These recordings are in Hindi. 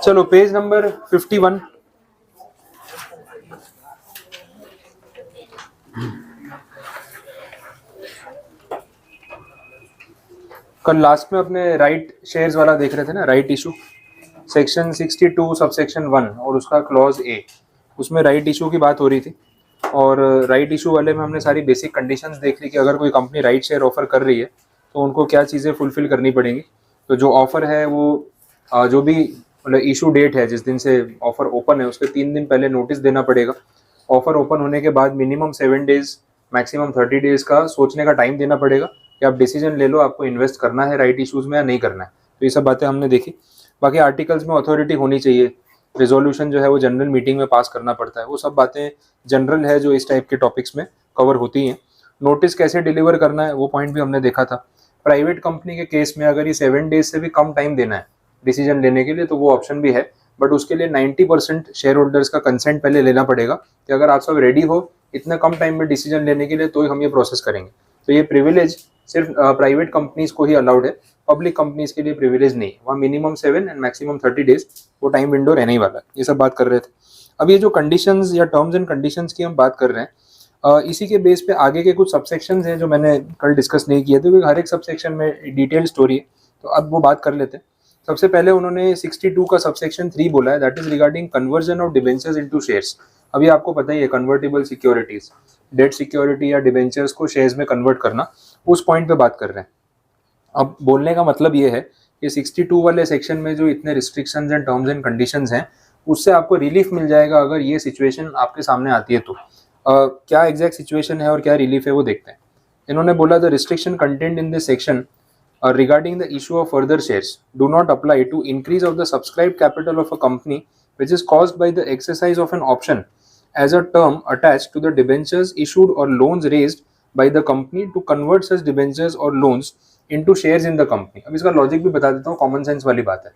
चलो पेज नंबर 51। कल लास्ट में अपने राइट शेयर्स वाला देख रहे थे ना, राइट इशू, सेक्शन 62 सबसेक्शन 1 और उसका क्लॉज ए, उसमें राइट इशू की बात हो रही थी। और राइट इशू वाले में हमने सारी बेसिक कंडीशंस देख ली कि अगर कोई कंपनी राइट शेयर ऑफर कर रही है तो उनको क्या चीज़ें फुलफिल करनी पड़ेंगी। तो जो ऑफर है वो जो भी मतलब इशू डेट है, जिस दिन से ऑफर ओपन है उसके 3 दिन पहले नोटिस देना पड़ेगा। ऑफर ओपन होने के बाद मिनिमम 7 डेज मैक्सिमम 30 डेज का सोचने का टाइम देना पड़ेगा कि आप डिसीजन ले लो आपको इन्वेस्ट करना है राइट इशूज़ में या नहीं करना है। तो ये सब बातें हमने देखी। बाकी आर्टिकल्स में अथॉरिटी होनी चाहिए, रेजोल्यूशन जो है वो जनरल मीटिंग में पास करना पड़ता है, वो सब बातें जनरल है जो इस टाइप के टॉपिक्स में कवर होती हैं। नोटिस कैसे डिलीवर करना है वो पॉइंट भी हमने देखा था। प्राइवेट कंपनी के केस में अगर ये 7 डेज से भी कम टाइम देना है डिसीजन लेने के लिए तो वो ऑप्शन भी है, बट उसके लिए 90% शेयर होल्डर्स का कंसेंट पहले लेना पड़ेगा कि अगर आप सब रेडी हो इतने कम टाइम में डिसीजन लेने के लिए तो ही हम ये प्रोसेस करेंगे। तो ये प्रिविलेज सिर्फ प्राइवेट कंपनीज को ही अलाउड है, पब्लिक कंपनीज के लिए प्रिविलेज नहीं है। वहाँ मिनिमम 7 एंड मैक्सिमम 30 डेज वो टाइम विंडो रहने ही वाला है। ये सब बात कर रहे थे। अब ये जो कंडीशंस या टर्म्स एंड कंडीशंस की हम बात कर रहे हैं, इसी के बेस पे आगे के कुछ सबसेक्शंस हैं जो मैंने कल डिस्कस नहीं किए थे क्योंकि हर एक सबसेक्शन में डिटेल स्टोरी है, तो अब वो बात कर लेते हैं। सबसे पहले उन्होंने 62 का सबसेक्शन 3 बोला है, that is regarding conversion of debentures into shares. अभी आपको पता ही है कन्वर्टेबल सिक्योरिटीज, डेट सिक्योरिटी या डिबेंचर्स को शेयर्स में कन्वर्ट करना, उस पॉइंट पे बात कर रहे हैं। अब बोलने का मतलब ये है कि 62 वाले सेक्शन में जो इतने restrictions and terms and conditions हैं उससे आपको रिलीफ मिल जाएगा अगर ये सिचुएशन आपके सामने आती है तो। क्या एग्जैक्ट सिचुएशन है और क्या रिलीफ है वो देखते हैं। इन्होंने बोला the restriction content in this section regarding the issue of further shares do not apply to increase of the subscribed capital of a company which is caused by the exercise of an option as a term attached to the debentures issued or loans raised by the company to convert such debentures or loans into shares in the company। अब इसका लॉजिक भी बता देता हूँ, कॉमन सेंस वाली बात है।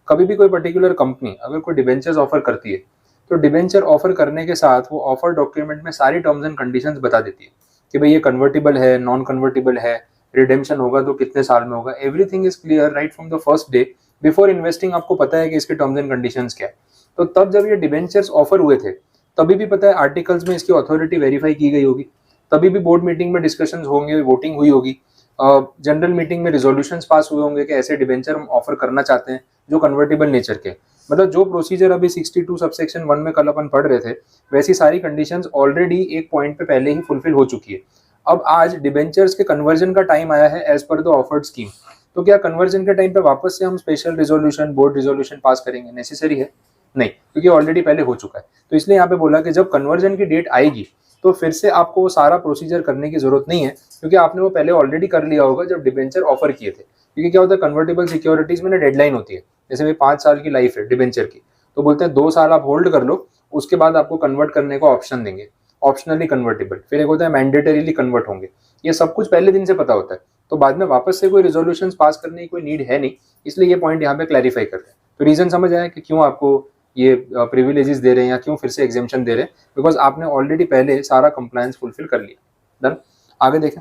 कभी भी कोई पर्टिकुलर कंपनी अगर कोई डिबेंचर्स ऑफर करती है तो डिबेंचर ऑफर करने के साथ वो ऑफर डॉक्यूमेंट में सारी टर्म्स एंड कंडीशंस बता देती है कि भाई ये कन्वर्टेबल है, नॉन कन्वर्टेबल है, रिडेम्पशन होगा तो कितने साल में होगा। Everything is clear right from the first day before investing. आपको पता है कि इसके टर्म्स एंड कंडीशंस क्या है। तो तब जब ये डिबेंचर्स ऑफर हुए थे तभी भी पता है आर्टिकल्स में इसकी अथॉरिटी वेरीफाई की गई होगी, तभी भी बोर्ड मीटिंग में डिस्कशंस होंगे, वोटिंग हुई होगी, जनरल मीटिंग में रिजोल्यूशंस पास हुए होंगे कि ऐसे डिबेंचर हम ऑफर करना चाहते हैं जो कन्वर्टेबल नेचर के। मतलब जो प्रोसीजर अभी 62 सबसेक्शन 1 में कल अपन पढ़ रहे थे वैसी सारी कंडीशंस ऑलरेडी एक पॉइंट पे पहले ही फुलफिल हो चुकी है। अब आज डिबेंचर्स के कन्वर्जन का टाइम आया है as per the offered scheme. तो क्या कन्वर्जन के टाइम पे वापस से हम special resolution, board resolution pass करेंगे? नेसेसरी है नहीं, क्योंकि ऑलरेडी पहले हो चुका है। तो इसलिए यहाँ पे बोला कि जब कन्वर्जन की डेट आएगी तो फिर से आपको वो सारा प्रोसीजर करने की जरूरत नहीं है क्योंकि आपने वो पहले ऑलरेडी कर लिया होगा जब डिबेंचर ऑफर किए थे। क्योंकि क्या होता है कन्वर्टेबल सिक्योरिटीज में ना डेडलाइन होती है, जैसे भाई 5 साल की लाइफ है डिबेंचर की, तो बोलते हैं 2 साल आप होल्ड कर लो, उसके बाद आपको कन्वर्ट करने का ऑप्शन देंगे, ऑप्शनली कन्वर्टेबल। फिर एक होता है मैंडेटरीली कन्वर्ट होंगे। ये सब कुछ पहले दिन से पता होता है, तो बाद में वापस से कोई रिजोल्यूशंस पास करने की कोई नीड है नहीं, इसलिए ये पॉइंट यहाँ पे क्लैरिफाई कर रहे हैं। तो रीजन समझ आया कि क्यों आपको ये प्रिविलेजेस दे रहे हैं या क्यों फिर से एग्जेम्पशन दे रहे हैं, बिकॉज आपने ऑलरेडी पहले सारा कंप्लायंस फुलफिल कर लिया। डन। आगे देखें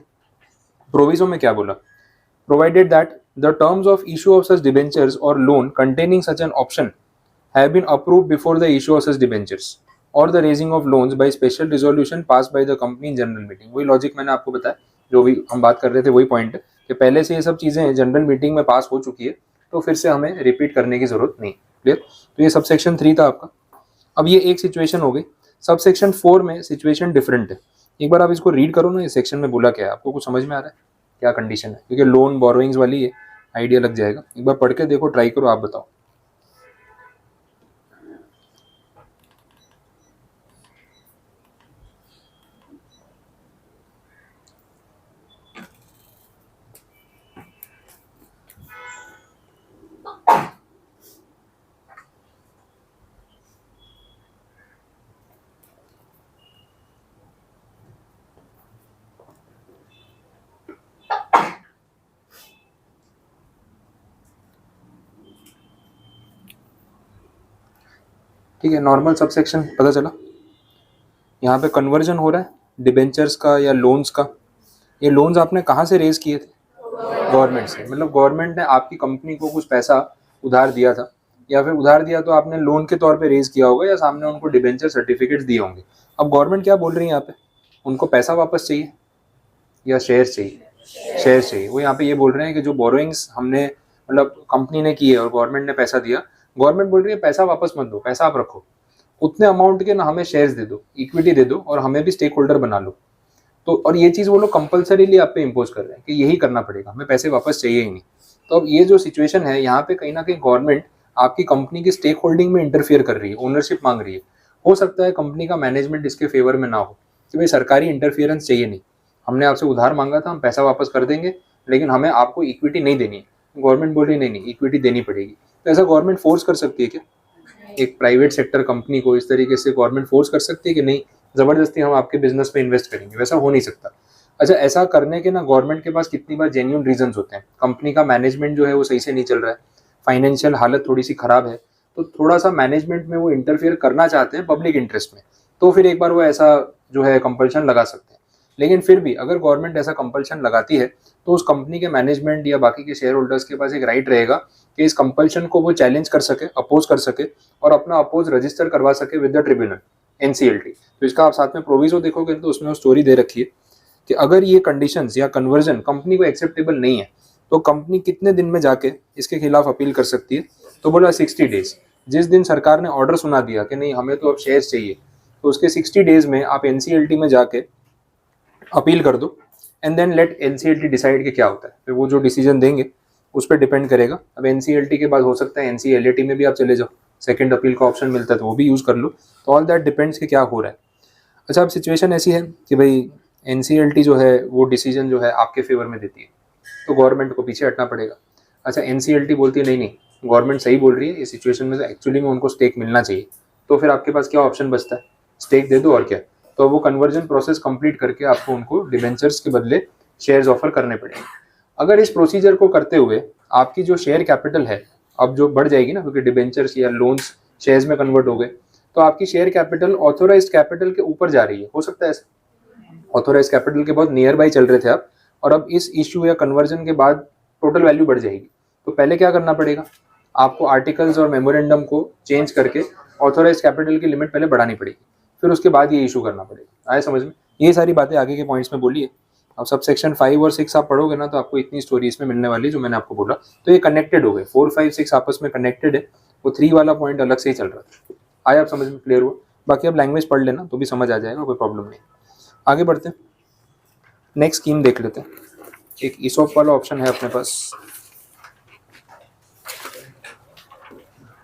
प्रोविजो में क्या बोला। Provided that the terms of issue of such debentures और loan containing such an option have been approved before the issue of such debentures or the raising of loans by special resolution passed by the company in general meeting। वही लॉजिक मैंने आपको बताया, जो भी हम बात कर रहे थे वही पॉइंट है कि पहले से ये सब चीजें जनरल मीटिंग में पास हो चुकी है तो फिर से हमें रिपीट करने की जरूरत नहीं। क्लियर। तो ये सबसेक्शन 3 था आपका। अब ये एक सिचुएशन हो गई। सबसेक्शन 4 में सिचुएशन डिफरेंट है। एक बार आप इसको रीड करो ना, ये सेक्शन में बोला क्या है, आपको कुछ समझ में आ रहा है क्या कंडीशन है? क्योंकि लोन बोरोइंग्स वाली है, आइडिया लग जाएगा। एक बार पढ़ के देखो, ट्राई करो, आप बताओ। ठीक है, नॉर्मल सबसेक्शन पता चला। यहाँ पे कन्वर्जन हो रहा है डिबेंचर्स का या लोन्स का। ये लोन्स आपने कहाँ से रेज किए थे? गवर्नमेंट से, मतलब गवर्नमेंट ने आपकी कंपनी को कुछ पैसा उधार दिया था, या फिर उधार दिया तो आपने लोन के तौर पे रेज किया होगा, या सामने उनको डिबेंचर सर्टिफिकेट दिए होंगे। अब गवर्नमेंट क्या बोल रही है यहाँ पे, उनको पैसा वापस चाहिए या शेयर्स चाहिए? शेयर्स चाहिए। वो यहाँ पे ये बोल रहे हैं कि जो बोरोइंग्स हमने मतलब कंपनी ने की है और गवर्नमेंट ने पैसा दिया, गवर्नमेंट बोल रही है पैसा वापस मत दो, पैसा आप रखो, उतने अमाउंट के ना हमें शेयर्स दे दो, इक्विटी दे दो, और हमें भी स्टेक होल्डर बना लो। तो और ये चीज़ वो लोग कंपलसरीली आप पे इम्पोज कर रहे हैं कि यही करना पड़ेगा, हमें पैसे वापस चाहिए ही नहीं। तो अब ये जो सिचुएशन है यहाँ पे कहीं ना कहीं गवर्नमेंट आपकी कंपनी की स्टेक होल्डिंग में इंटरफियर कर रही है, ओनरशिप मांग रही है। हो सकता है कंपनी का मैनेजमेंट इसके फेवर में ना हो कि भाई सरकारी इंटरफियरेंस चाहिए नहीं, हमने आपसे उधार मांगा था, हम पैसा वापस कर देंगे, लेकिन हमें आपको इक्विटी नहीं देनी है। गवर्नमेंट बोल रही नहीं नहीं, इक्विटी देनी पड़ेगी। तो ऐसा गवर्नमेंट फोर्स कर सकती है क्या? एक प्राइवेट सेक्टर कंपनी को इस तरीके से गवर्नमेंट फोर्स कर सकती है कि नहीं ज़बरदस्ती हम आपके बिजनेस में इन्वेस्ट करेंगे? वैसा हो नहीं सकता। अच्छा, ऐसा करने के ना गवर्नमेंट के पास कितनी बार जेन्युइन रीजंस होते हैं, कंपनी का मैनेजमेंट जो है वो सही से नहीं चल रहा है, फाइनेंशियल हालत थोड़ी सी खराब है, तो थोड़ा सा मैनेजमेंट में वो इंटरफियर करना चाहते हैं पब्लिक इंटरेस्ट में, तो फिर एक बार वो ऐसा जो है कंपल्शन लगा सकते हैं। लेकिन फिर भी अगर गवर्नमेंट ऐसा कंपल्शन लगाती है तो उस कंपनी के मैनेजमेंट या बाकी के शेयर होल्डर्स के पास एक राइट रहेगा कि इस कंपल्शन को वो चैलेंज कर सके, अपोज कर सके, और अपना अपोज रजिस्टर करवा सके विद द ट्रिब्यूनल, एनसीएलटी। तो इसका आप साथ में प्रोविजो देखोगे तो उसमें वो स्टोरी दे रखी है कि अगर ये कंडीशंस या कन्वर्जन कंपनी को एक्सेप्टेबल नहीं है तो कंपनी कितने दिन में जाके इसके खिलाफ अपील कर सकती है। तो बोला 60 डेज। जिस दिन सरकार ने ऑर्डर सुना दिया कि नहीं हमें तो अब शेयर्स चाहिए, तो उसके 60 डेज में आप एनसीएलटी में जाके अपील कर दो, and then let NCLT decide कि क्या होता है। फिर वो जो डिसीजन देंगे उस पर डिपेंड करेगा। अब एनसीएलटी के बाद हो सकता है एनसीएलटी में भी आप चले जाओ, सेकंड अपील का ऑप्शन मिलता है तो वो भी यूज़ कर लो। तो ऑल दैट डिपेंड्स कि क्या हो रहा है। अच्छा, अब सिचुएशन ऐसी है कि भाई एनसीएलटी जो है वो डिसीजन जो है आपके फेवर में देती है, तो गवर्नमेंट को पीछे हटना पड़ेगा। अच्छा, एनसीएलटी बोलती है नहीं नहीं गवर्नमेंट सही बोल रही है, इस सिचुएशन में तो एक्चुअली में उनको स्टेक मिलना चाहिए, तो फिर आपके पास क्या ऑप्शन बचता है? स्टेक दे दो और क्या। तो वो कन्वर्जन प्रोसेस कंप्लीट करके आपको उनको डिबेंचर्स के बदले शेयर्स ऑफर करने पड़ेंगे। अगर इस प्रोसीजर को करते हुए आपकी जो शेयर कैपिटल है अब जो बढ़ जाएगी ना, क्योंकि डिबेंचर्स या लोन्स शेयर्स में कन्वर्ट हो गए, तो आपकी शेयर कैपिटल ऑथोराइज्ड कैपिटल के ऊपर जा रही है। हो सकता है ऐसा, ऑथोराइज कैपिटल के बहुत नियर बाई चल रहे थे आप, और अब इस इशू या कन्वर्जन के बाद टोटल वैल्यू बढ़ जाएगी। तो पहले क्या करना पड़ेगा, आपको आर्टिकल्स और मेमोरेंडम को चेंज करके ऑथोराइज कैपिटल की लिमिट पहले बढ़ानी पड़ेगी, फिर उसके बाद ये इशू करना पड़ेगा। आए समझ में? ये सारी बातें आगे के पॉइंट्स में बोली है। अब सब सेक्शन 5 और 6 आप पढ़ोगे ना तो आपको इतनी स्टोरी इसमें मिलने वाली जो मैंने आपको बोला। तो ये कनेक्टेड हो गए, 4, 5, 6 आपस में कनेक्टेड है। वो 3 वाला पॉइंट अलग से ही चल रहा था। आया आप समझ में? क्लियर हुआ? बाकी अब लैंग्वेज पढ़ लेना तो भी समझ आ जाएगा, कोई प्रॉब्लम नहीं। आगे बढ़ते हैं, नेक्स्ट स्कीम देख लेते हैं। एक ईसॉप वाला ऑप्शन है अपने पास।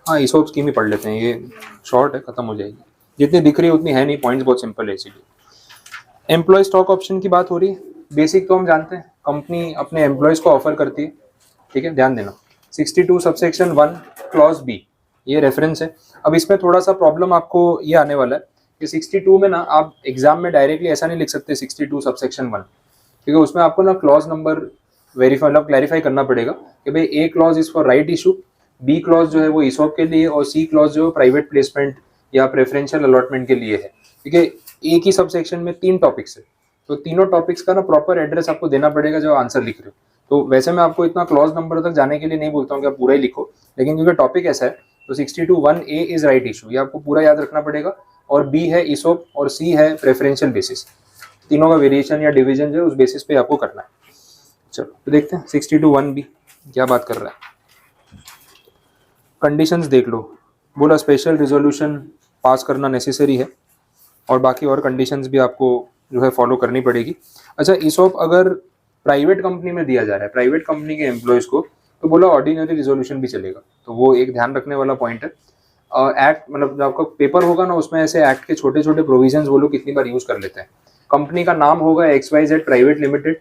हाँ, ईसॉप स्कीम ही पढ़ लेते हैं, ये शॉर्ट है, खत्म हो जाएगी। जितनी दिख रही है उतनी है नहीं, पॉइंट्स बहुत सिंपल है इसीलिए। एम्प्लॉय स्टॉक ऑप्शन की बात हो रही है। बेसिक तो हम जानते हैं, कंपनी अपने एम्प्लॉयज़ को ऑफर करती है, ठीक है, ध्यान देना। 62 सबसेक्शन 1 क्लॉज बी, ये रेफरेंस है। अब इसमें थोड़ा सा प्रॉब्लम आपको ये आने वाला है कि 62 में ना आप एग्जाम में डायरेक्टली ऐसा नहीं लिख सकते 62 सबसेक्शन 1, क्योंकि उसमें आपको ना क्लॉज नंबर वेरीफाई मतलब क्लैरिफाई करना पड़ेगा कि भाई A clause is for right issue, B clause जो है वो ईसॉप के लिए, और सी क्लॉज जो है प्राइवेट प्लेसमेंट या प्रेफरेंशियल अलॉटमेंट के लिए है। ठीक है, एक ही सब सेक्शन में 3 टॉपिक्स है, तो तीनों टॉपिक्स का ना प्रॉपर एड्रेस आपको देना पड़ेगा जब आंसर लिख रहे हो। तो वैसे मैं आपको इतना क्लॉज नंबर तक जाने के लिए नहीं बोलता हूँ कि आप पूरा ही लिखो, लेकिन क्योंकि टॉपिक ऐसा है तो 62(1)A इज राइट इशू, ये आपको पूरा याद रखना पड़ेगा, और बी है ईसॉप और सी है प्रेफरेंशियल बेसिस। तीनों का वेरिएशन या डिवीजन जो है उस बेसिस पे आपको करना है। चलो तो देखते हैं 62(1)B क्या बात कर रहा है। कंडीशंस देख लो, बोला स्पेशल रिजोल्यूशन पास करना नेसेसरी है, और बाकी और कंडीशंस भी आपको जो है फॉलो करनी पड़ेगी। अच्छा, ईसॉप अगर प्राइवेट कंपनी में दिया जा रहा है, प्राइवेट कंपनी के एम्प्लॉयज़ को, तो बोला ऑर्डिनरी रिजोल्यूशन भी चलेगा, तो वो एक ध्यान रखने वाला पॉइंट है। एक्ट मतलब जो आपका पेपर होगा ना उसमें ऐसे एक्ट के छोटे छोटे प्रोविजंस वो लोग कितनी बार यूज़ कर लेते हैं। कंपनी का नाम होगा XYZ प्राइवेट लिमिटेड,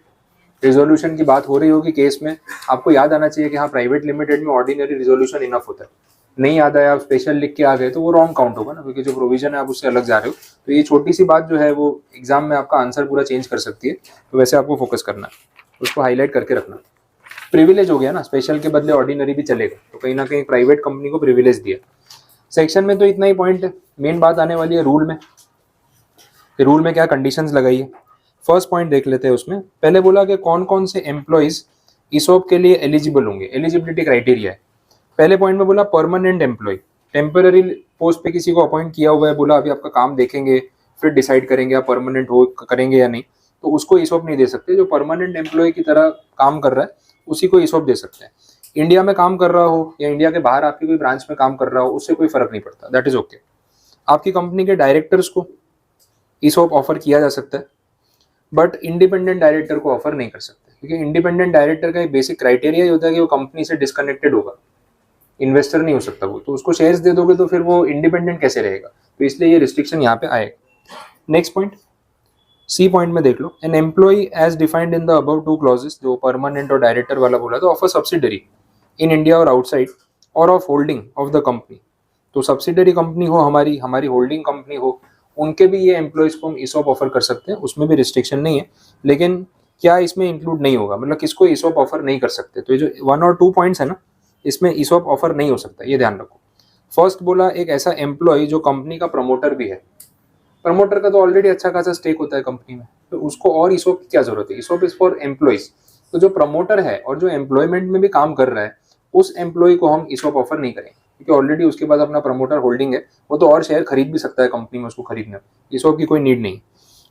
रिजोल्यूशन की बात हो रही होगी केस में, आपको याद आना चाहिए कि हाँ प्राइवेट लिमिटेड में ऑर्डिनरी रिजोल्यूशन इनफ होता है। नहीं याद आया, आप स्पेशल लिख के आ गए तो वो रॉन्ग काउंट होगा ना, क्योंकि जो प्रोविजन है आप उससे अलग जा रहे हो। तो ये छोटी सी बात जो है वो एग्जाम में आपका आंसर पूरा चेंज कर सकती है, तो वैसे आपको फोकस करना है, उसको हाईलाइट करके रखना। प्रिविलेज हो गया ना, स्पेशल के बदले ऑर्डिनरी भी चलेगा, तो कहीं ना कहीं प्राइवेट कंपनी को प्रिविलेज दिया। सेक्शन में तो इतना ही पॉइंट है, मेन बात आने वाली है रूल में। रूल में क्या कंडीशंस लगाई है, फर्स्ट पॉइंट देख लेते हैं। उसमें पहले बोला कि कौन कौन से एम्प्लॉयज़ ईसॉप के लिए एलिजिबल होंगे। एलिजिबिलिटी क्राइटेरिया है, पहले पॉइंट में बोला परमानेंट एम्प्लॉय, टेम्पररी पोस्ट पे किसी को अपॉइंट किया हुआ है, बोला अभी आपका काम देखेंगे फिर डिसाइड करेंगे आप परमानेंट हो करेंगे या नहीं, तो उसको ईसॉप नहीं दे सकते। जो परमानेंट एम्प्लॉय की तरह काम कर रहा है उसी को ईसॉप दे सकते हैं। इंडिया में काम कर रहा हो या इंडिया के बाहर आपकी कोई ब्रांच में काम कर रहा हो, उससे कोई फर्क नहीं पड़ता, दैट इज ओके। आपकी कंपनी के डायरेक्टर्स को ईसॉप ऑफर किया जा सकता है, बट इंडिपेंडेंट डायरेक्टर को ऑफर नहीं कर सकते, क्योंकि इंडिपेंडेंट डायरेक्टर का एक बेसिक क्राइटेरिया होता है कि वो कंपनी से डिस्कनेक्टेड होगा, इन्वेस्टर नहीं हो सकता वो, तो उसको शेयर्स दे दोगे तो फिर वो इंडिपेंडेंट कैसे रहेगा, तो इसलिए ये रिस्ट्रिक्शन यहाँ पे आएगा। नेक्स्ट पॉइंट, सी पॉइंट में देख लो, an employee as defined in the above two clauses, जो परमानेंट और डायरेक्टर वाला बोला, तो of a subsidiary in India और आउटसाइड और of holding of the company, तो सब्सिडरी कंपनी हो हमारी, हमारी होल्डिंग कंपनी हो, उनके भी ये एम्प्लॉयज को हम ईसॉप ऑफर कर सकते हैं, उसमें भी रिस्ट्रिक्शन नहीं है। लेकिन क्या इसमें इंक्लूड नहीं होगा, मतलब किसको ईसॉप ऑफर नहीं कर सकते, तो ये जो 1 और 2 पॉइंट्स है ना, इसमें ईसॉप ऑफर नहीं हो सकता, ये ध्यान रखो। फर्स्ट बोला एक ऐसा एम्प्लॉय जो कंपनी का प्रमोटर भी है, प्रमोटर का तो ऑलरेडी अच्छा खासा स्टेक होता है कंपनी में, तो उसको और ईसॉप की क्या जरूरत है, ईसॉप इज फॉर एम्प्लॉयज। तो जो प्रमोटर है और जो एम्प्लॉयमेंट में भी काम कर रहा है, उस एम्प्लॉय को हम ईसॉप ऑफर नहीं करेंगे, क्योंकि ऑलरेडी उसके पास अपना प्रमोटर होल्डिंग है, वो तो और शेयर खरीद भी सकता है कंपनी में, उसको खरीदने, ईसॉप की कोई नीड नहीं।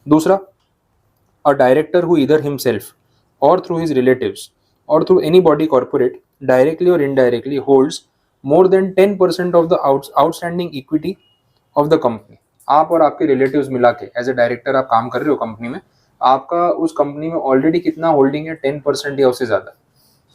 दूसरा, a director who either himself और थ्रू हिज रिलेटिव्स और through any body corporate directly और indirectly holds more than 10% of the outstanding equity of the company. आप और आपके रिलेटिव्स मिला के एज ए डायरेक्टर आप काम कर रहे हो कंपनी में, आपका उस कंपनी में ऑलरेडी कितना होल्डिंग है, 10% या उससे ज्यादा,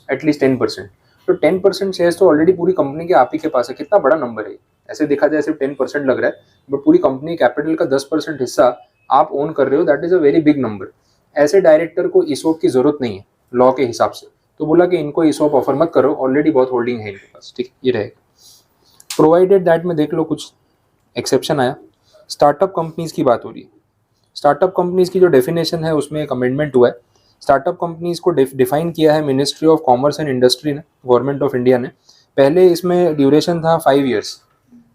एटलीस्ट 10%। तो 10% शेयर्स तो ऑलरेडी पूरी कंपनी के आप ही के पास है, कितना बड़ा नंबर है। ऐसे देखा जाए सिर्फ 10% लग रहा है, बट पूरी कंपनी कैपिटल का 10% हिस्सा आप ओन कर रहे हो, that is a very big number. ऐसे डायरेक्टर को ईसॉप की जरूरत नहीं है लॉ के हिसाब से, तो बोला कि इनको ईसॉप ऑफर मत करो, ऑलरेडी बहुत होल्डिंग है इनके पास, ठीक है, ये रहेगा। प्रोवाइडेड दैट में देख लो कुछ एक्सेप्शन आया, स्टार्टअप कंपनीज की बात हो रही है। स्टार्टअप कंपनीज की जो डेफिनेशन है उसमें एक अमेंडमेंट हुआ है। स्टार्टअप कंपनीज को डिफाइन किया है ministry of commerce and industry ने, गवर्नमेंट ऑफ इंडिया ने। पहले इसमें ड्यूरेशन था 5 ईयर्स,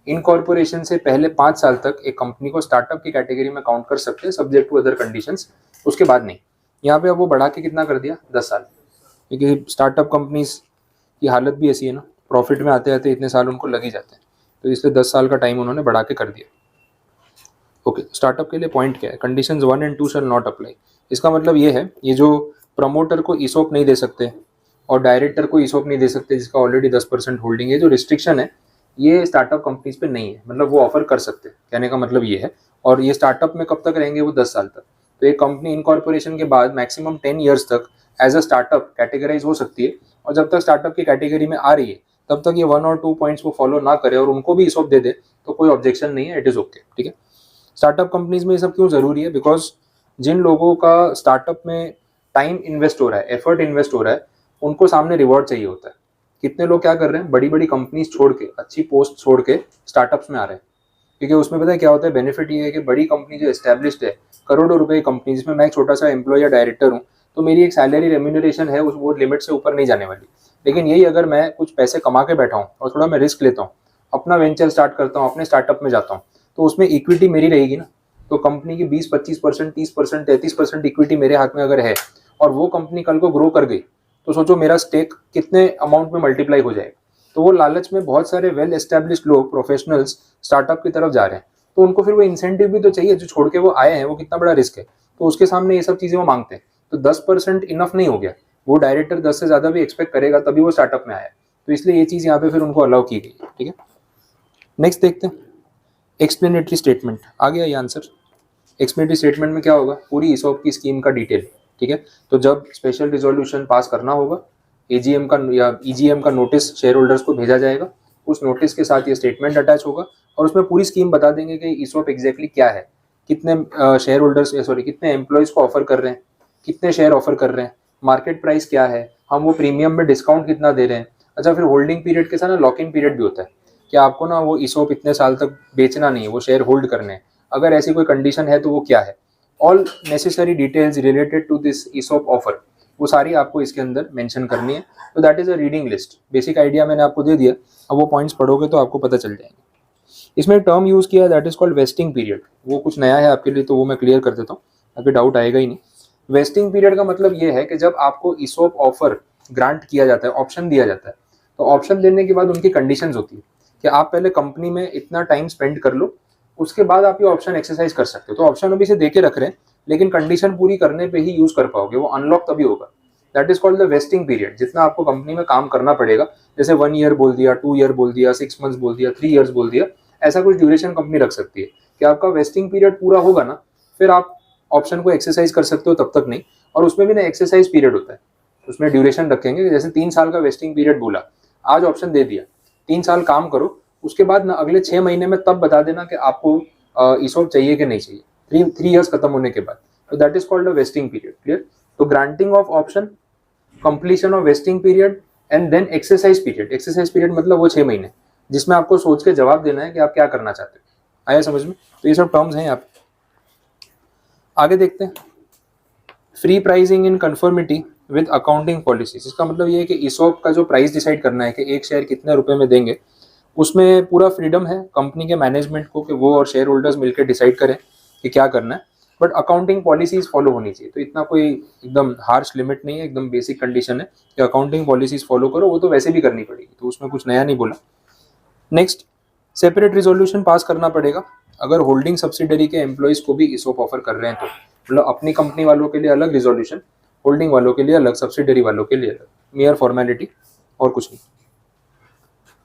इनकॉर्पोरेशन से पहले 5 साल तक एक कंपनी को स्टार्टअप की कैटेगरी में काउंट कर सकते हैं, सब्जेक्ट टू अदर कंडीशंस, उसके बाद नहीं। यहाँ पे अब वो बढ़ा के कितना कर दिया, 10 साल, क्योंकि स्टार्टअप कंपनीज की हालत भी ऐसी है ना, प्रॉफिट में आते आते इतने साल उनको लग ही जाते हैं, तो इसलिए 10 साल का टाइम उन्होंने बढ़ा के कर दिया। ओके, स्टार्टअप के लिए पॉइंट क्या है, conditions 1 and 2 shall not apply. इसका मतलब ये है, ये जो प्रमोटर को ईसॉप नहीं दे सकते और डायरेक्टर को ईसॉप नहीं दे सकते जिसका ऑलरेडी 10% होल्डिंग है, जो रिस्ट्रिक्शन है ये स्टार्टअप कंपनीज पे नहीं है, मतलब वो ऑफर कर सकते हैं, कहने का मतलब ये है। और ये स्टार्टअप में कब तक रहेंगे, वो 10 साल तक। तो एक कंपनी इनकॉर्पोरेशन के बाद मैक्सिमम 10 ईयर्स तक एज अ स्टार्टअप कैटेगराइज हो सकती है, और जब तक स्टार्टअप की कैटेगरी में आ रही है तब तक ये 1 और 2 पॉइंट्स वो फॉलो ना करे और उनको भी ईसॉप दे दे तो कोई ऑब्जेक्शन नहीं है, इट इज ओके, ठीक है। स्टार्टअप कंपनीज में ये सब क्यों जरूरी है, बिकॉज जिन लोगों का स्टार्टअप में टाइम इन्वेस्ट हो रहा है, एफर्ट इन्वेस्ट हो रहा है, उनको सामने रिवॉर्ड चाहिए होता है। कितने लोग क्या कर रहे हैं, बड़ी बड़ी कंपनीज छोड़ के, अच्छी पोस्ट छोड़ के स्टार्टअप्स में आ रहे हैं, क्योंकि उसमें पता है क्या होता है, बेनिफिट ये है कि बड़ी कंपनी जो एस्टेब्लिश्ड है, करोड़ों रुपए की कंपनी, जिसमें मैं एक छोटा सा एम्प्लॉय या डायरेक्टर हूँ, तो मेरी एक सैलरी रेम्यूनरेशन है उस वो लिमिट से ऊपर नहीं जाने वाली। लेकिन यही अगर मैं कुछ पैसे कमा के बैठा हूँ और थोड़ा मैं रिस्क लेता हूँ, अपना वेंचर स्टार्ट करता हूँ, अपने स्टार्टअप में जाता हूँ, तो उसमें इक्विटी मेरी रहेगी ना, तो कंपनी की 20-25%, 30%, 33% इक्विटी मेरे हाथ में अगर है और वो कंपनी कल को ग्रो कर गई, तो सोचो मेरा स्टेक कितने अमाउंट में मल्टीप्लाई हो जाएगा। तो वो लालच में बहुत सारे वेल एस्टेब्लिश्ड लोग, प्रोफेशनल्स स्टार्टअप की तरफ जा रहे हैं, तो उनको फिर वो इंसेंटिव भी तो चाहिए, जो छोड़ के वो आए हैं वो कितना बड़ा रिस्क है, तो उसके सामने ये सब चीजें वो मांगते हैं। तो 10% इनफ नहीं हो गया, वो डायरेक्टर 10 से ज्यादा भी एक्सपेक्ट करेगा, तभी वो स्टार्टअप में आया, तो इसलिए ये चीज यहाँ पे फिर उनको अलाउ की गई है, ठीक है। नेक्स्ट देखते हैं, एक्सप्लेनेटरी स्टेटमेंट। आ गया ये आंसर। एक्सप्लेनेटरी स्टेटमेंट में क्या होगा, पूरी ईसॉप की स्कीम का डिटेल, ठीक है। तो जब स्पेशल रिजोल्यूशन पास करना होगा, एजीएम का या ईजीएम का नोटिस शेयर होल्डर्स को भेजा जाएगा, उस नोटिस के साथ ये स्टेटमेंट अटैच होगा और उसमें पूरी स्कीम बता देंगे कि ईसॉप एग्जैक्टली क्या है, कितने शेयर होल्डर्स कितने एम्प्लॉयज को ऑफर कर रहे हैं, कितने शेयर ऑफर कर रहे हैं, मार्केट प्राइस क्या है, हम वो प्रीमियम में डिस्काउंट कितना दे रहे हैं। अच्छा, फिर होल्डिंग पीरियड के साथ ना लॉक इन पीरियड भी होता है कि आपको ना वो ईसॉप इतने साल तक बेचना नहीं है, वो शेयर होल्ड करने हैं, अगर ऐसी कोई कंडीशन है तो वो क्या है। All necessary details related to this ESOP offer वो सारी आपको इसके अंदर मेंशन करनी है। तो that is a reading list, basic idea मैंने आपको दे दिया, अब वो पॉइंट्स पढ़ोगे तो आपको पता चल जाएंगे। इसमें टर्म यूज किया that is called vesting period, वो कुछ नया है आपके लिए तो वो मैं क्लियर कर देता हूँ, अभी डाउट आएगा ही नहीं। वेस्टिंग पीरियड का मतलब ये है कि जब आपको ईसॉप ऑफर ग्रांट किया जाता है, ऑप्शन दिया जाता है, तो ऑप्शन देने के बाद उनकी कंडीशंस होती है कि आप पहले कंपनी में इतना टाइम स्पेंड कर लो, उसके बाद आप ये ऑप्शन एक्सरसाइज कर सकते हो। तो ऑप्शन अभी से देके रख रहे हैं, लेकिन कंडीशन पूरी करने पे ही यूज कर पाओगे, वो अनलॉक तभी होगा। That is called the vesting period. जितना आपको कंपनी में काम करना पड़ेगा, जैसे 1 ईयर बोल दिया, 2 ईयर बोल दिया, 6 मंथ्स बोल दिया, 3 ईयर्स बोल दिया, ऐसा कुछ ड्यूरेशन कंपनी रख सकती है कि आपका वेस्टिंग पीरियड पूरा होगा ना, फिर आप ऑप्शन को एक्सरसाइज कर सकते हो, तब तक नहीं। और उसमें भी ना एक्सरसाइज पीरियड होता है, उसमें ड्यूरेशन रखेंगे, जैसे 3 साल का वेस्टिंग पीरियड बोला, आज ऑप्शन दे दिया, 3 साल काम करो, उसके बाद ना अगले 6 महीने में तब बता देना कि आपको ईसॉप चाहिए कि नहीं चाहिए, 3 ईयर्स खत्म होने के बाद। तो that is called a vesting period. Clear? तो granting of option, completion of vesting period and then exercise period. Exercise period मतलब वो 6 महीने जिसमें आपको सोच के जवाब देना है कि आप क्या करना चाहते हो। आया समझ में? तो ये सब टर्म्स हैं यहाँ पे। आगे देखते हैं, free pricing in conformity with accounting policies. इसका मतलब ये है कि ईसॉप का जो प्राइस डिसाइड करना है कि एक शेयर कितने रुपए में देंगे, उसमें पूरा फ्रीडम है कंपनी के मैनेजमेंट को कि वो और शेयर होल्डर्स मिलकर डिसाइड करें कि क्या करना है, बट अकाउंटिंग पॉलिसीज फॉलो होनी चाहिए। तो इतना कोई एकदम हार्श लिमिट नहीं है, एकदम बेसिक कंडीशन है कि अकाउंटिंग पॉलिसीज फॉलो करो, वो तो वैसे भी करनी पड़ेगी, तो उसमें कुछ नया नहीं बोला। नेक्स्ट, सेपरेट रिजोल्यूशन पास करना पड़ेगा अगर होल्डिंग सब्सिडरी के एम्प्लॉइज को भी ईसॉप ऑफर कर रहे हैं तो। मतलब अपनी कंपनी वालों के लिए अलग रिजोल्यूशन, होल्डिंग वालों के लिए अलग, सब्सिडरी वालों के लिए अलग, मियर फॉर्मेलिटी और कुछ नहीं।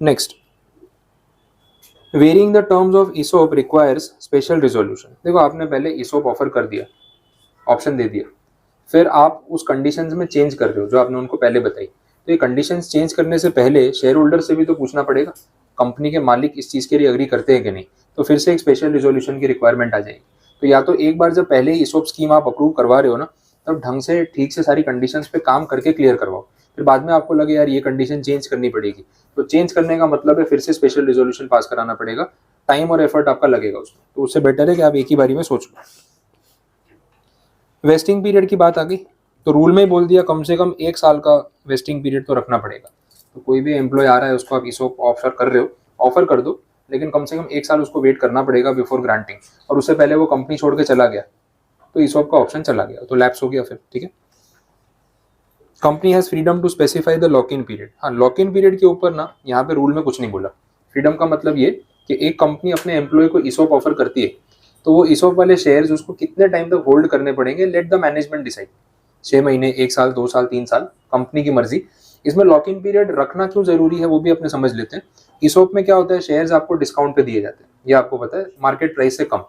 Next, varying the terms of ESOP requires special resolution. देखो आपने पहले ईसॉप ऑफर कर दिया, ऑप्शन दे दिया, फिर आप उस कंडीशंस में चेंज कर रहे हो जो आपने उनको पहले बताई, तो ये कंडीशंस चेंज करने से पहले शेयर होल्डर से भी तो पूछना पड़ेगा कंपनी के मालिक इस चीज़ के लिए एग्री करते हैं कि नहीं, तो फिर से एक स्पेशल रिजोल्यूशन की रिक्वायरमेंट आ जाएगी। तो या तो एक बार जब पहले ईसॉप स्कीम आप अप्रूव करवा रहे हो ना, तब ढंग से ठीक से सारी कंडीशंस पे काम करके क्लियर करवाओ, फिर बाद में आपको लगे यार ये कंडीशन चेंज करनी पड़ेगी, तो चेंज करने का मतलब है फिर से स्पेशल रिजोल्यूशन पास कराना पड़ेगा, टाइम और एफर्ट आपका लगेगा उसमें। तो उससे बेटर है कि आप एक ही बारी में सोच लो। वेस्टिंग पीरियड की बात आ गई, तो रूल में ही बोल दिया कम से कम 1 साल का वेस्टिंग पीरियड तो रखना पड़ेगा। तो कोई भी एम्प्लॉय आ रहा है उसको आप ईसॉप ऑफर कर रहे हो, ऑफर कर दो, लेकिन कम से कम 1 साल उसको वेट करना पड़ेगा बिफोर ग्रांटिंग, और उससे पहले वो कंपनी छोड़ के चला गया तो ईसॉप का ऑप्शन चला गया, तो लैप्स हो गया फिर। ठीक है, company has freedom to specify the lock in period. हाँ, लॉक इन पीरियड के ऊपर ना यहाँ पे रूल में कुछ नहीं बोला। फ्रीडम का मतलब ये कि एक कंपनी अपने एम्प्लॉय को ईसॉप ऑफर करती है, तो वो ईसॉप वाले शेयर्स उसको कितने टाइम तक होल्ड करने पड़ेंगे, लेट द मैनेजमेंट डिसाइड। 6 महीने, 1 साल, 2 साल, 3 साल, कंपनी की मर्जी। इसमें लॉक इन पीरियड रखना क्यों जरूरी है वो भी अपने समझ लेते हैं। ईसॉप में क्या होता है, शेयर्स आपको डिस्काउंट पे दिए जाते हैं, ये आपको पता है, मार्केट प्राइस से कम।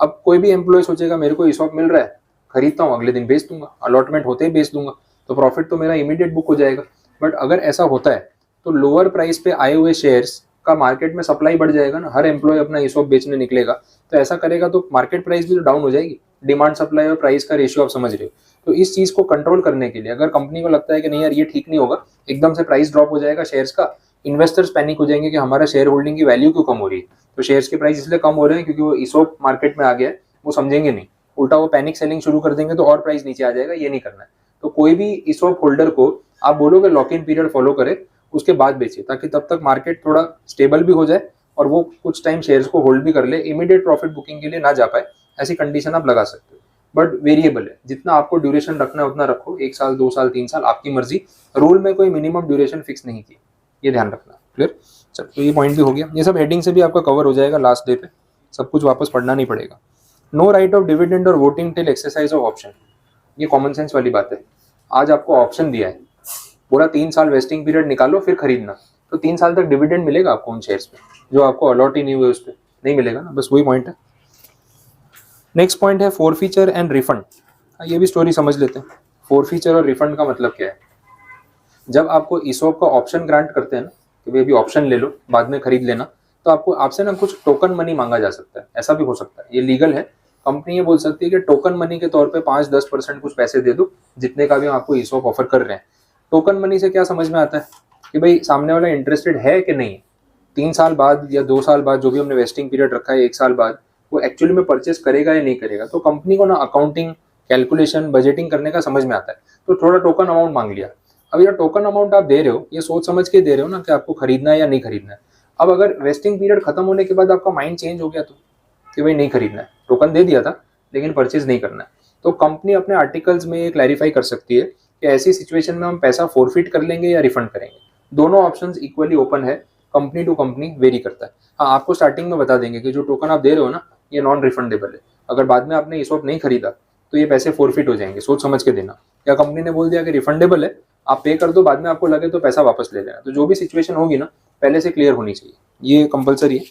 अब कोई भी एम्प्लॉय सोचेगा मेरे को ईसॉप मिल रहा है, खरीदता हूँ, अगले दिन बेच दूंगा, अलॉटमेंट होते ही बेच दूंगा, तो प्रॉफिट तो मेरा इमीडिएट बुक हो जाएगा। बट अगर ऐसा होता है तो लोअर प्राइस पे आए हुए शेयर्स का मार्केट में सप्लाई बढ़ जाएगा ना, हर एम्प्लॉय अपना ईसॉप बेचने निकलेगा, तो ऐसा करेगा तो मार्केट प्राइस भी तो डाउन हो जाएगी। डिमांड सप्लाई और प्राइस का रेशियो आप समझ रहे हो। तो इस चीज को कंट्रोल करने के लिए अगर कंपनी को लगता है कि नहीं यार ये ठीक नहीं होगा, एकदम से प्राइस ड्रॉप हो जाएगा शेयर्स का, इन्वेस्टर्स पैनिक हो जाएंगे कि हमारा शेयर होल्डिंग की वैल्यू क्यों कम हो रही है, तो शेयर्स के प्राइस इसलिए कम हो रहे हैं क्योंकि वो ईसॉप मार्केट में आ गया है, वो समझेंगे नहीं, उल्टा वो पैनिक सेलिंग शुरू कर देंगे तो और प्राइस नीचे आ जाएगा, ये नहीं करना है। तो कोई भी ईसॉप होल्डर को आप बोलोगे लॉक इन पीरियड फॉलो करे, उसके बाद बेचे, ताकि तब तक मार्केट थोड़ा स्टेबल भी हो जाए और वो कुछ टाइम शेयर्स को होल्ड भी कर ले, इमीडिएट प्रॉफिट बुकिंग के लिए ना जा पाए, ऐसी कंडीशन आप लगा सकते हो। बट वेरिएबल है, जितना आपको ड्यूरेशन रखना है उतना रखो, 1 साल, 2 साल, 3 साल, आपकी मर्जी। रूल में कोई मिनिमम ड्यूरेशन फिक्स नहीं की, ये ध्यान रखना। क्लियर? चलो, तो ये पॉइंट भी हो गया, ये सब हेडिंग से भी आपका कवर हो जाएगा लास्ट डे पे, सब कुछ वापस पढ़ना नहीं पड़ेगा। नो राइट ऑफ डिविडेंड और voting till exercise of option, ये कॉमन सेंस वाली बात है। आज आपको ऑप्शन दिया है, पूरा 3 साल वेस्टिंग पीरियड निकालो फिर खरीदना, तो 3 साल तक डिविडेंड मिलेगा आपको उन शेयर्स पे, जो आपको अलॉट ही नहीं हुए उस पर नहीं मिलेगा ना, बस वही पॉइंट है। नेक्स्ट पॉइंट है फोरफीचर एंड रिफंड। ये भी स्टोरी समझ लेते हैं। फोरफीचर और रिफंड का मतलब क्या है। जब आपको ईसॉप का ऑप्शन ग्रांट करते हैं ना कि भाई अभी ऑप्शन ले लो बाद में खरीद लेना, तो आपको आपसे ना कुछ टोकन मनी मांगा जा सकता है, ऐसा भी हो सकता है, ये लीगल है। कंपनी ये बोल सकती है कि टोकन मनी के तौर पे 5-10% कुछ पैसे दे दो, जितने का भी हम आपको ईसॉप ऑफर कर रहे हैं। टोकन मनी से क्या समझ में आता है कि भाई सामने वाला इंटरेस्टेड है कि नहीं, 3 साल बाद या 2 साल बाद जो भी हमने वेस्टिंग पीरियड रखा है, 1 साल बाद, वो एक्चुअली में परचेस करेगा या नहीं करेगा। तो कंपनी को ना अकाउंटिंग, कैलकुलेशन, बजटिंग करने का समझ में आता है, तो थोड़ा टोकन अमाउंट मांग लिया। अब ये टोकन अमाउंट आप दे रहे हो, ये सोच समझ के दे रहे हो ना कि आपको खरीदना है या नहीं खरीदना है। अब अगर वेस्टिंग पीरियड खत्म होने के बाद आपका माइंड चेंज हो गया तो कि भाई नहीं खरीदना है, टोकन दे दिया था लेकिन परचेज नहीं करना है, तो कंपनी अपने आर्टिकल्स में ये क्लैरिफाई कर सकती है कि ऐसी सिचुएशन में हम पैसा फोरफिट कर लेंगे या रिफंड करेंगे। दोनों ऑप्शंस इक्वली ओपन है, कंपनी टू कंपनी वेरी करता है। हाँ, आपको स्टार्टिंग में बता देंगे कि जो टोकन आप दे रहे हो ना ये नॉन रिफंडेबल है, अगर बाद में आपने ईसॉप नहीं खरीदा तो ये पैसे फोरफिट हो जाएंगे, सोच समझ के देना। या कंपनी ने बोल दिया कि रिफंडेबल है, आप पे कर दो, बाद में आपको लगे तो पैसा वापस ले लेना। तो जो भी सिचुएशन होगी ना पहले से क्लियर होनी चाहिए, ये कंपलसरी है।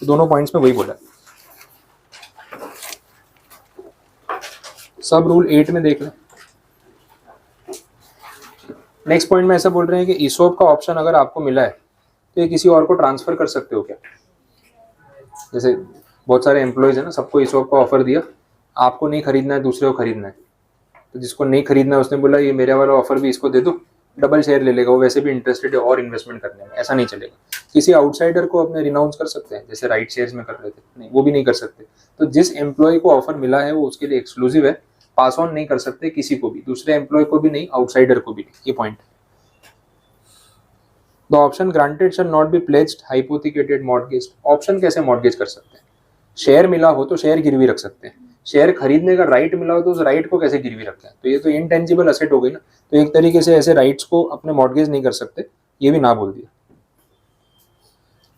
तो दोनों पॉइंट्स में वही बोला। सब रूल 8 में देख लें। नेक्स्ट पॉइंट में ऐसा बोल रहे हैं कि ईसॉप का ऑप्शन अगर आपको मिला है तो ये किसी और को ट्रांसफर कर सकते हो क्या। जैसे बहुत सारे एम्प्लॉयज है ना, सबको ईसॉप का ऑफर दिया, आपको नहीं खरीदना है दूसरे को खरीदना है, तो जिसको नहीं खरीदना है उसने बोला ये मेरा वाला ऑफर भी इसको दे दो, डबल शेयर ले लेगा, वो वैसे भी इंटरेस्टेड है और इन्वेस्टमेंट करने में। ऐसा नहीं चलेगा। किसी आउटसाइडर को अपने रिनाउंस कर सकते हैं, जैसे राइट शेयर्स में कर रहे थे, नहीं वो भी नहीं कर सकते। तो जिस एम्प्लॉय को ऑफर मिला है वो उसके लिए एक्सक्लूसिव है, पास ऑन नहीं कर सकते किसी को भी, दूसरे एम्प्लॉय को भी नहीं, आउटसाइडर को भी नहीं। ये point. The option granted shall not be pledged hypothecated mortgage. Option कैसे मॉर्गेज कर सकते हैं। शेयर मिला हो तो शेयर गिरवी रख सकते हैं, शेयर खरीदने का राइट मिला हो तो उस राइट को कैसे गिरवी रखें। तो ये तो इनटेंजिबल असेट हो गई ना, तो एक तरीके से ऐसे राइट्स को अपने मॉर्गेज नहीं कर सकते, ये भी ना बोल दिया।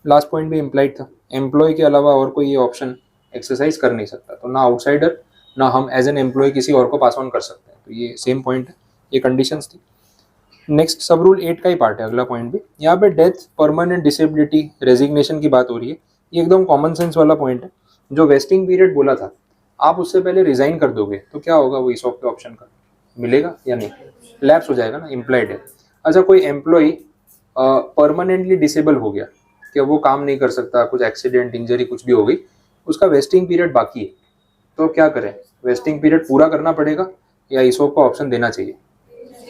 लास्ट पॉइंट भी इम्प्लाइड था, एम्प्लॉय के अलावा और कोई ये ऑप्शन एक्सरसाइज कर नहीं सकता, तो ना आउटसाइडर ना हम एज एन एम्प्लॉय किसी और को पास ऑन कर सकते हैं। तो ये सेम पॉइंट है, ये कंडीशंस थी। नेक्स्ट सब रूल 8 का ही पार्ट है अगला पॉइंट भी। यहाँ पे डेथ, परमानेंट डिसेबिलिटी, रेजिग्नेशन की बात हो रही है। ये एकदम कॉमन सेंस वाला पॉइंट है। जो वेस्टिंग पीरियड बोला था, आप उससे पहले रिजाइन कर दोगे तो क्या होगा, वो ईसॉप के ऑप्शन का मिलेगा या नहीं, लैप्स हो जाएगा ना, इम्प्लाइड है। अच्छा, कोई एम्प्लॉय परमानेंटली डिसेबल हो गया कि वो काम नहीं कर सकता, कुछ एक्सीडेंट इंजरी कुछ भी हो गई, उसका वेस्टिंग पीरियड बाकी है, तो क्या करें, वेस्टिंग पीरियड पूरा करना पड़ेगा या ईसॉप का ऑप्शन देना चाहिए।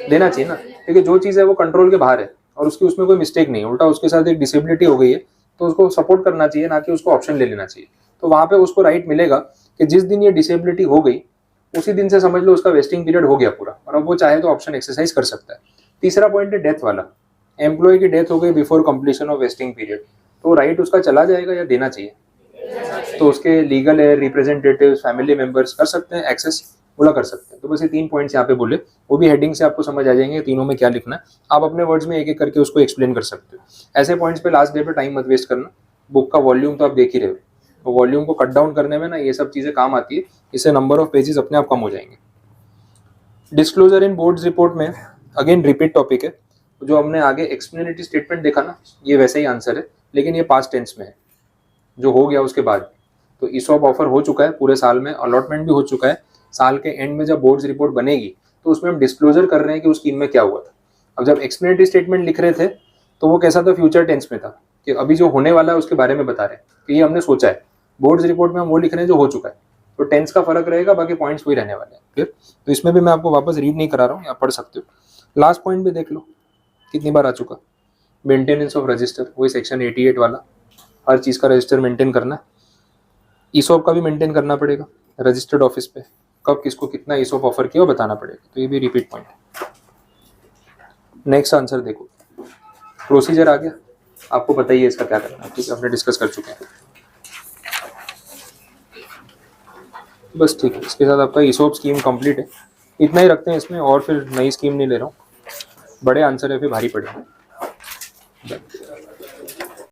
देना चाहिए ना, क्योंकि जो चीज़ है वो कंट्रोल के बाहर है और उसकी उसमें कोई मिस्टेक नहीं, उल्टा उसके साथ एक डिसेबिलिटी हो गई है, तो उसको सपोर्ट करना चाहिए, ना कि उसको ऑप्शन ले लेना चाहिए। तो वहाँ पे उसको राइट मिलेगा कि जिस दिन ये डिसेबिलिटी हो गई उसी दिन से समझ लो उसका वेस्टिंग पीरियड हो गया पूरा, और अब वो चाहे तो ऑप्शन एक्सरसाइज कर सकता है। तीसरा पॉइंट है डेथ वाला, एम्प्लॉय की डेथ हो गई before completion of vesting period, तो राइट उसका चला जाएगा या देना चाहिए। तो उसके लीगल है, रिप्रेजेंटेटिव, फैमिली मेंबर्स कर सकते हैं एक्सेस, बोला कर सकते हैं। तो बस ये 3 पॉइंट्स यहाँ पे बोले, वो भी हेडिंग से आपको समझ आ जाएंगे तीनों में क्या लिखना है। आप अपने वर्ड्स में एक एक करके उसको एक्सप्लेन कर सकते हो। ऐसे पॉइंट्स पे लास्ट डे पे टाइम मत वेस्ट करना। बुक का वॉल्यूम तो आप देख ही रहे हो, तो वॉल्यूम को कट डाउन करने में ना ये सब चीज़ें काम आती है, इससे नंबर ऑफ पेजेस अपने आप कम हो जाएंगे। डिस्क्लोजर इन बोर्ड्स रिपोर्ट में अगेन रिपीट टॉपिक है। जो हमने आगे एक्सप्लेनेटरी स्टेटमेंट देखा ना, ये वैसे ही आंसर है, लेकिन ये पास्ट टेंस में है, जो हो गया उसके बाद। तो ईसॉप ऑफर हो चुका है पूरे साल में, अलॉटमेंट भी हो चुका है। साल के एंड में जब बोर्ड्स रिपोर्ट बनेगी तो उसमें हम डिस्क्लोजर कर रहे हैं कि उस स्कीम में क्या हुआ था। अब जब एक्सप्लेनेटरी स्टेटमेंट लिख रहे थे तो वो कैसा था, फ्यूचर टेंस में था, कि अभी जो होने वाला है उसके बारे में बता रहे हैं कि ये हमने सोचा है। बोर्ड्स रिपोर्ट में हम वो लिख रहे हैं जो हो चुका है, तो टेंस का फर्क रहेगा, बाकी पॉइंट्स वही रहने वाले हैं। फिर तो इसमें भी मैं आपको वापस रीड नहीं करा रहा हूँ, आप पढ़ सकते हो। लास्ट पॉइंट भी देख लो कितनी बार आ चुका, मेंटेनेंस ऑफ रजिस्टर, वही सेक्शन 88 वाला, हर चीज़ का रजिस्टर मेंटेन करना है। ईसॉप का भी मेंटेन करना पड़ेगा, रजिस्टर्ड ऑफिस पे कब किसको कितना ईसॉप ऑफर किया वो बताना पड़ेगा, तो ये भी रिपीट पॉइंट है। नेक्स्ट आंसर देखो, प्रोसीजर आ गया, आपको पता ही है इसका क्या करना है, ठीक है, हमने डिस्कस कर चुके हैं। बस ठीक है, इसके साथ आपका ईसॉप स्कीम कंप्लीट है। इतना ही रखते हैं इसमें, और फिर नई स्कीम नहीं ले रहा हूँ, बड़े आंसर है फिर भारी पड़ेगा।